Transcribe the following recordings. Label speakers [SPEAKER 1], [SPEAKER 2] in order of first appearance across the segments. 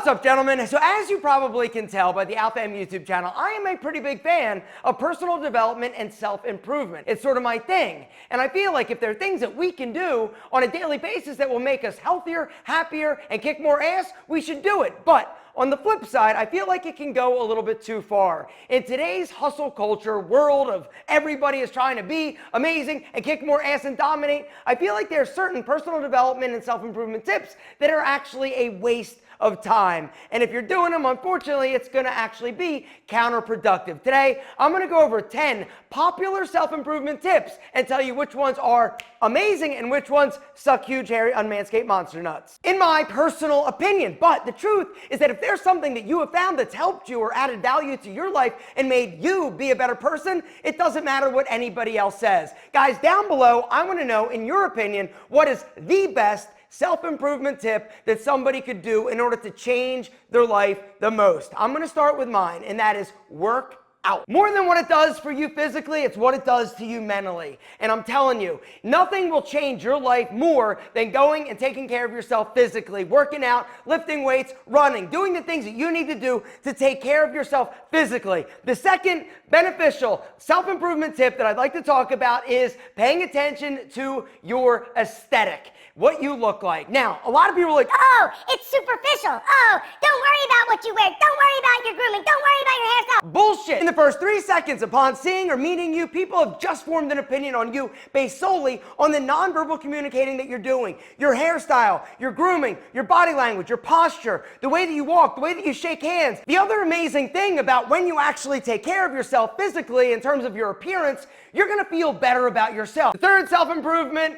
[SPEAKER 1] What's up, gentlemen? So as you probably can tell by the Alpha M YouTube channel, I am a pretty big fan of personal development and self-improvement. It's sort of my thing. And I feel like if there are things that we can do on a daily basis that will make us healthier, happier, and kick more ass, we should do it. But on the flip side, I feel like it can go a little bit too far. In today's hustle culture world of everybody is trying to be amazing and kick more ass and dominate, I feel like there are certain personal development and self-improvement tips that are actually a waste of time. And if you're doing them, unfortunately, it's going to actually be counterproductive. Today, I'm going to go over 10 popular self-improvement tips and tell you which ones are amazing and which ones suck huge, hairy, unmanscaped monster nuts. In my personal opinion. But the truth is that if there's something that you have found that's helped you or added value to your life and made you be a better person, it doesn't matter what anybody else says. Guys, down below, I want to know, in your opinion, what is the best self-improvement tip that somebody could do in order to change their life the most. I'm going to start with mine, and that is work out. More than what it does for you physically, it's what it does to you mentally. And I'm telling you, nothing will change your life more than going and taking care of yourself physically, working out, lifting weights, running, doing the things that you need to do to take care of yourself physically. The second beneficial self-improvement tip that I'd like to talk about is paying attention to your aesthetic, what you look like. Now, a lot of people are like,
[SPEAKER 2] oh, it's superficial. Oh, don't worry about what you wear. Don't worry about your grooming. Don't worry about your hairstyle.
[SPEAKER 1] Bullshit. In the first 3 seconds upon seeing or meeting you, people have just formed an opinion on you based solely on the nonverbal communicating that you're doing. Your hairstyle, your grooming, your body language, your posture, the way that you walk, the way that you shake hands. The other amazing thing about when you actually take care of yourself physically in terms of your appearance, you're going to feel better about yourself. The third self-improvement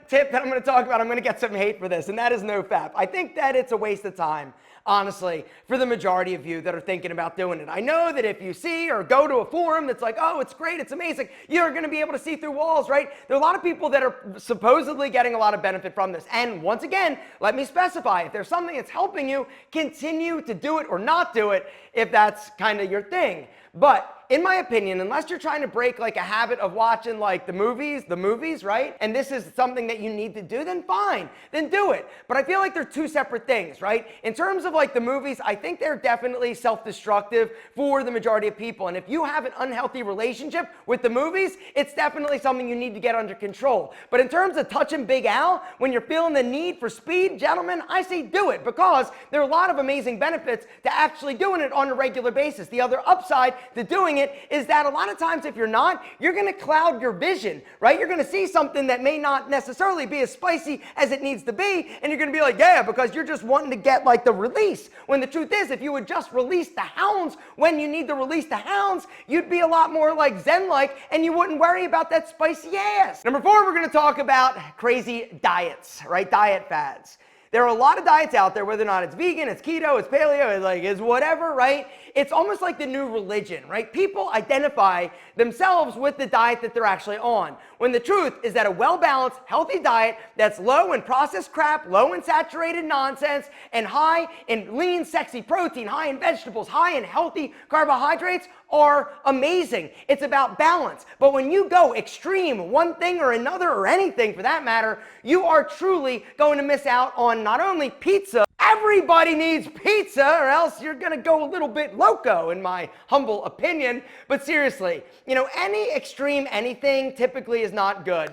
[SPEAKER 1] tip that I'm going to talk about, I'm going to get some hate for this, and that is nofap. I think that it's a waste of time, honestly, for the majority of you that are thinking about doing it. I know that if you see or go to a forum that's like, oh, it's great, it's amazing, you're going to be able to see through walls, right? There are a lot of people that are supposedly getting a lot of benefit from this. And once again, let me specify, if there's something that's helping you, continue to do it or not do it if that's kind of your thing. But in my opinion, unless you're trying to break like a habit of watching like the movies, right? And this is something that you need to do, then fine, then do it. But I feel like they're two separate things, right? In terms of like the movies, I think they're definitely self-destructive for the majority of people. And if you have an unhealthy relationship with the movies, it's definitely something you need to get under control. But in terms of touching Big Al, when you're feeling the need for speed, gentlemen, I say do it, because there are a lot of amazing benefits to actually doing it on a regular basis. The other upside to doing it is that a lot of times if you're not, you're going to cloud your vision, right? You're going to see something that may not necessarily be as spicy as it needs to be, and you're going to be like, yeah, because you're just wanting to get like the release. When the truth is, if you would just release the hounds when you need to release the hounds, you'd be a lot more like zen-like, and you wouldn't worry about that spicy ass. Number 4, we're going to talk about crazy diets, right? Diet fads. There are a lot of diets out there, whether or not it's vegan, it's keto, it's paleo, it's whatever, right? It's almost like the new religion, right? People identify themselves with the diet that they're actually on, when the truth is that a well-balanced, healthy diet that's low in processed crap, low in saturated nonsense, and high in lean, sexy protein, high in vegetables, high in healthy carbohydrates are amazing. It's about balance. But when you go extreme, one thing or another, or anything for that matter, you are truly going to miss out on not only pizza. Everybody needs pizza, or else you're going to go a little bit loco, in my humble opinion. But seriously, any extreme anything typically is not good.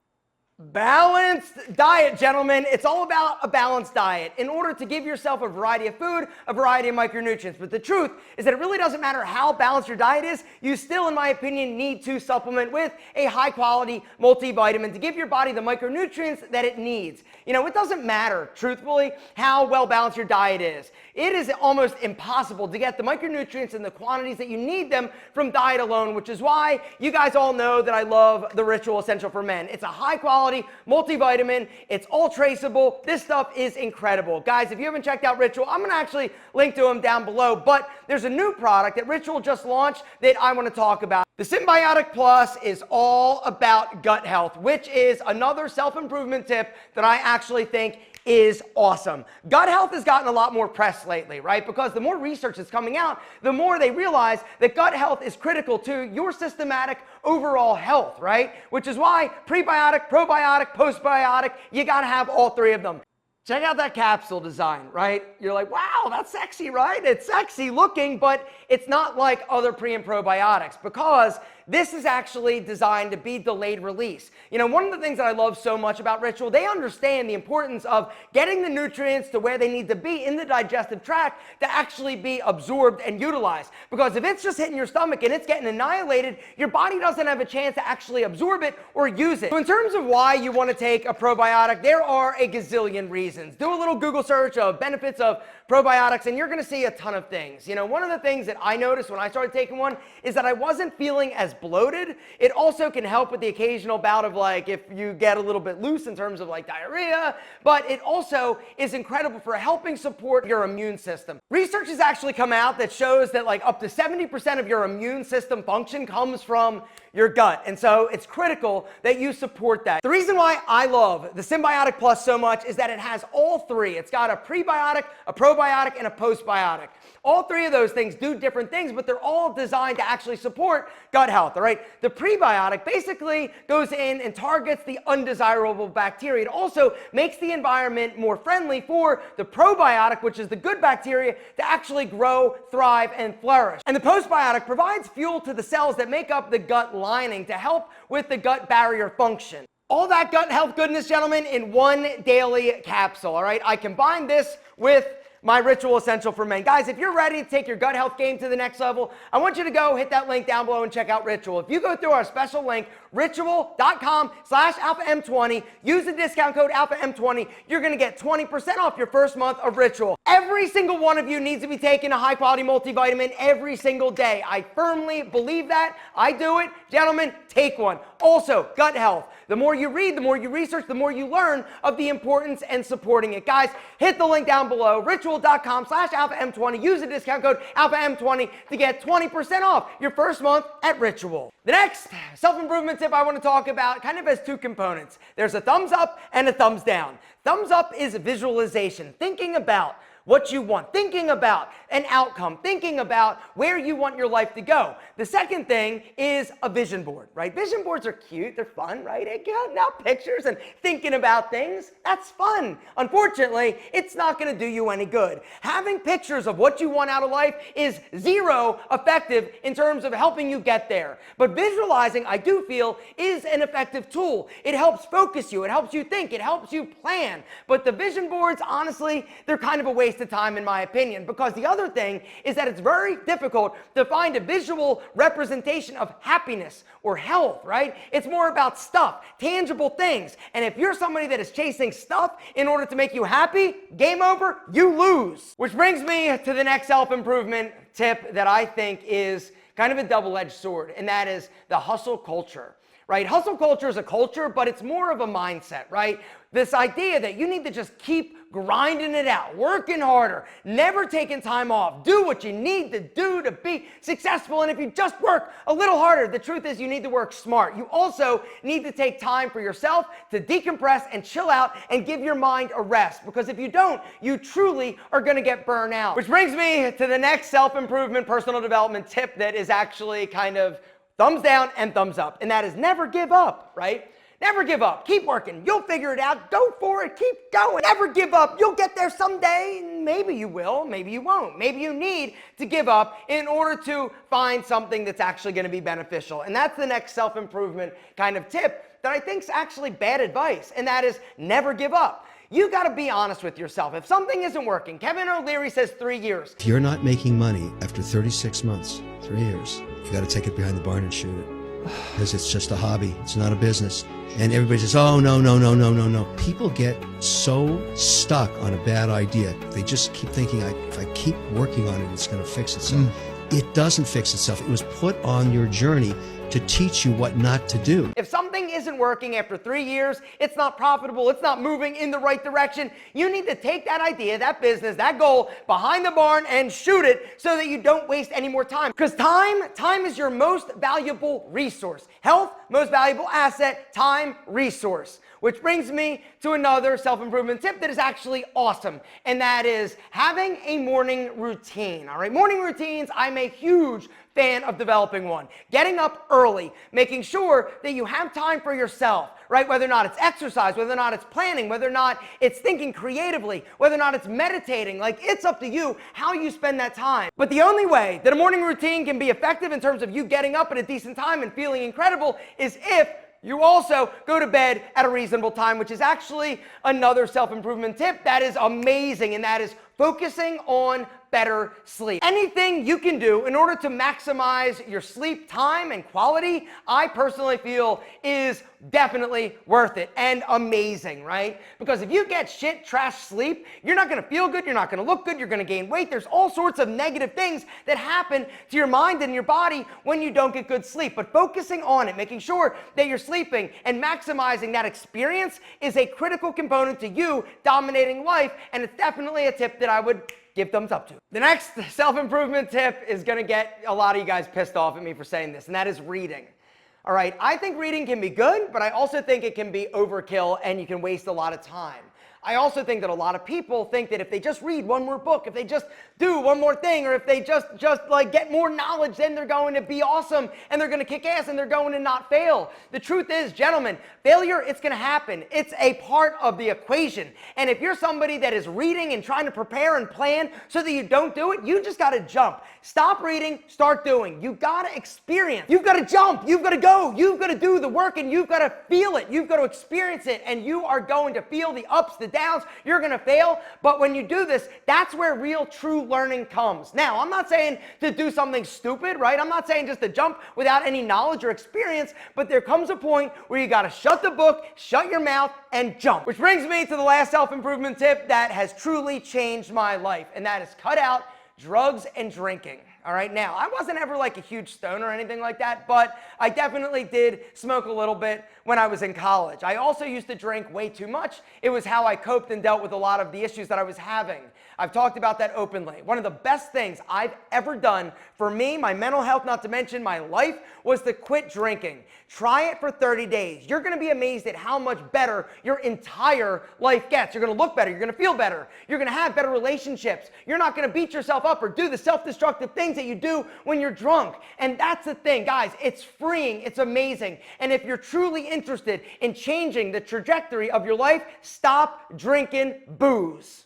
[SPEAKER 1] Balanced diet, gentlemen. It's all about a balanced diet in order to give yourself a variety of food, a variety of micronutrients. But the truth is that it really doesn't matter how balanced your diet is. You still, in my opinion, need to supplement with a high-quality multivitamin to give your body the micronutrients that it needs. It doesn't matter, truthfully, how well-balanced your diet is. It is almost impossible to get the micronutrients in the quantities that you need them from diet alone, which is why you guys all know that I love the Ritual Essential for Men. It's a high-quality multivitamin. It's all traceable. This stuff is incredible. Guys, if you haven't checked out Ritual, I'm going to actually link to them down below, but there's a new product that Ritual just launched that I want to talk about. The Symbiotic Plus is all about gut health, which is another self-improvement tip that I actually think is awesome. Gut health has gotten a lot more press lately, right? Because the more research is coming out, the more they realize that gut health is critical to your systematic overall health, right? Which is why prebiotic, probiotic, postbiotic, you gotta have all three of them. Check out that capsule design, right? You're like, wow, that's sexy, right? It's sexy looking, but it's not like other pre and probiotics because this is actually designed to be delayed release. You know, one of the things that I love so much about Ritual, they understand the importance of getting the nutrients to where they need to be in the digestive tract to actually be absorbed and utilized. Because if it's just hitting your stomach and it's getting annihilated, your body doesn't have a chance to actually absorb it or use it. So in terms of why you want to take a probiotic, there are a gazillion reasons. Do a little Google search of benefits of probiotics and you're going to see a ton of things. You know, one of the things that I noticed when I started taking one is that I wasn't feeling as bloated. It also can help with the occasional bout of like if you get a little bit loose in terms of like diarrhea, but it also is incredible for helping support your immune system. Research has actually come out that shows that like up to 70% of your immune system function comes from your gut. And so it's critical that you support that. The reason why I love the Symbiotic Plus so much is that it has all three. It's got a prebiotic, a probiotic, and a postbiotic. All three of those things do different things, but they're all designed to actually support gut health, all right? The prebiotic basically goes in and targets the undesirable bacteria. It also makes the environment more friendly for the probiotic, which is the good bacteria, to actually grow, thrive, and flourish. And the postbiotic provides fuel to the cells that make up the gut lining to help with the gut barrier function. All that gut health goodness, gentlemen, in one daily capsule, all right? I combine this with my Ritual Essential for Men. Guys, if you're ready to take your gut health game to the next level, I want you to go hit that link down below and check out Ritual. If you go through our special link, ritual.com/alpha-m20, use the discount code alpha-m20, you're gonna get 20% off your first month of Ritual. Every single one of you needs to be taking a high quality multivitamin every single day. I firmly believe that. I do it. Gentlemen, take one. Also, gut health. The more you read, the more you research, the more you learn of the importance and supporting it. Guys, hit the link down below, ritual.com/alpha-m20. Use the discount code alpha-m20 to get 20% off your first month at Ritual. The next self-improvement tip I want to talk about kind of has two components. There's a thumbs up and a thumbs down. Thumbs up is visualization, thinking about what you want, thinking about an outcome, thinking about where you want your life to go. The second thing is a vision board, right? Vision boards are cute, they're fun, right? Getting out pictures and thinking about things, that's fun. Unfortunately, it's not gonna do you any good. Having pictures of what you want out of life is zero effective in terms of helping you get there. But visualizing, I do feel, is an effective tool. It helps focus you, it helps you think, it helps you plan. But the vision boards, honestly, they're kind of a waste of time in my opinion, because the other thing is that it's very difficult to find a visual representation of happiness or health, right? It's more about stuff, tangible things. And if you're somebody that is chasing stuff in order to make you happy, game over, you lose. Which brings me to the next self-improvement tip that I think is kind of a double-edged sword, and that is the hustle culture. Right? Hustle culture is a culture, but it's more of a mindset, right? This idea that you need to just keep grinding it out, working harder, never taking time off, do what you need to do to be successful. And if you just work a little harder, the truth is you need to work smart. You also need to take time for yourself to decompress and chill out and give your mind a rest. Because if you don't, you truly are going to get burned out. Which brings me to the next self-improvement, personal development tip that is actually kind of thumbs down and thumbs up, and that is never give up, right? Never give up. Keep working. You'll figure it out. Go for it. Keep going. Never give up. You'll get there someday. Maybe you will. Maybe you won't. Maybe you need to give up in order to find something that's actually going to be beneficial. And that's the next self-improvement kind of tip that I think is actually bad advice, and that is never give up. You got to be honest with yourself. If something isn't working, Kevin O'Leary says 3 years.
[SPEAKER 3] If you're not making money after 36 months, 3 years, you got to take it behind the barn and shoot it. Because it's just a hobby. It's not a business. And everybody says, oh, no. People get so stuck on a bad idea. They just keep thinking, if I keep working on it, it's going to fix itself. It doesn't fix itself. It was put on your journey to teach you what not to do.
[SPEAKER 1] If something isn't working after 3 years, it's not profitable, it's not moving in the right direction, you need to take that idea, that business, that goal behind the barn and shoot it so that you don't waste any more time. Because time is your most valuable resource. Health, most valuable asset, time, resource. Which brings me to another self-improvement tip that is actually awesome, and that is having a morning routine. All right, morning routines, I'm a huge fan of developing one. Getting up early, making sure that you have time for yourself, right? Whether or not it's exercise, whether or not it's planning, whether or not it's thinking creatively, whether or not it's meditating, like it's up to you how you spend that time. But the only way that a morning routine can be effective in terms of you getting up at a decent time and feeling incredible is if you also go to bed at a reasonable time, which is actually another self-improvement tip that is amazing, and that is focusing on better sleep. Anything you can do in order to maximize your sleep time and quality, I personally feel is definitely worth it and amazing, right? Because if you get shit trash sleep, you're not gonna feel good, you're not gonna look good, you're gonna gain weight. There's all sorts of negative things that happen to your mind and your body when you don't get good sleep. But focusing on it, making sure that you're sleeping and maximizing that experience is a critical component to you dominating life, and it's definitely a tip that I would give thumbs up to. The next self-improvement tip is gonna get a lot of you guys pissed off at me for saying this, and that is reading. All right, I think reading can be good, but I also think it can be overkill and you can waste a lot of time. I also think that a lot of people think that if they just read one more book, if they just do one more thing, or if they just like get more knowledge, then they're going to be awesome and they're going to kick ass and they're going to not fail. The truth is, gentlemen, failure, it's going to happen. It's a part of the equation. And if you're somebody that is reading and trying to prepare and plan so that you don't do it, you just got to jump. Stop reading, start doing. You've got to experience. You've got to jump. You've got to go. You've got to do the work, and you've got to feel it. You've got to experience it, and you are going to feel the ups, the downs. You're going to fail, but when you do this, that's where real, true learning comes. Now, I'm not saying to do something stupid, right? I'm not saying just to jump without any knowledge or experience, but there comes a point where you got to shut the book, shut your mouth, and jump. Which brings me to the last self-improvement tip that has truly changed my life, and that is cut out drugs and drinking. All right, now, I wasn't ever like a huge stoner or anything like that, but I definitely did smoke a little bit when I was in college. I also used to drink way too much. It was how I coped and dealt with a lot of the issues that I was having. I've talked about that openly. One of the best things I've ever done for me, my mental health, not to mention my life, was to quit drinking. Try it for 30 days. You're gonna be amazed at how much better your entire life gets. You're gonna look better, you're gonna feel better, you're gonna have better relationships, you're not gonna beat yourself up or do the self-destructive things that you do when you're drunk. And that's the thing, guys, it's freeing, it's amazing. And if you're truly interested in changing the trajectory of your life, stop drinking booze.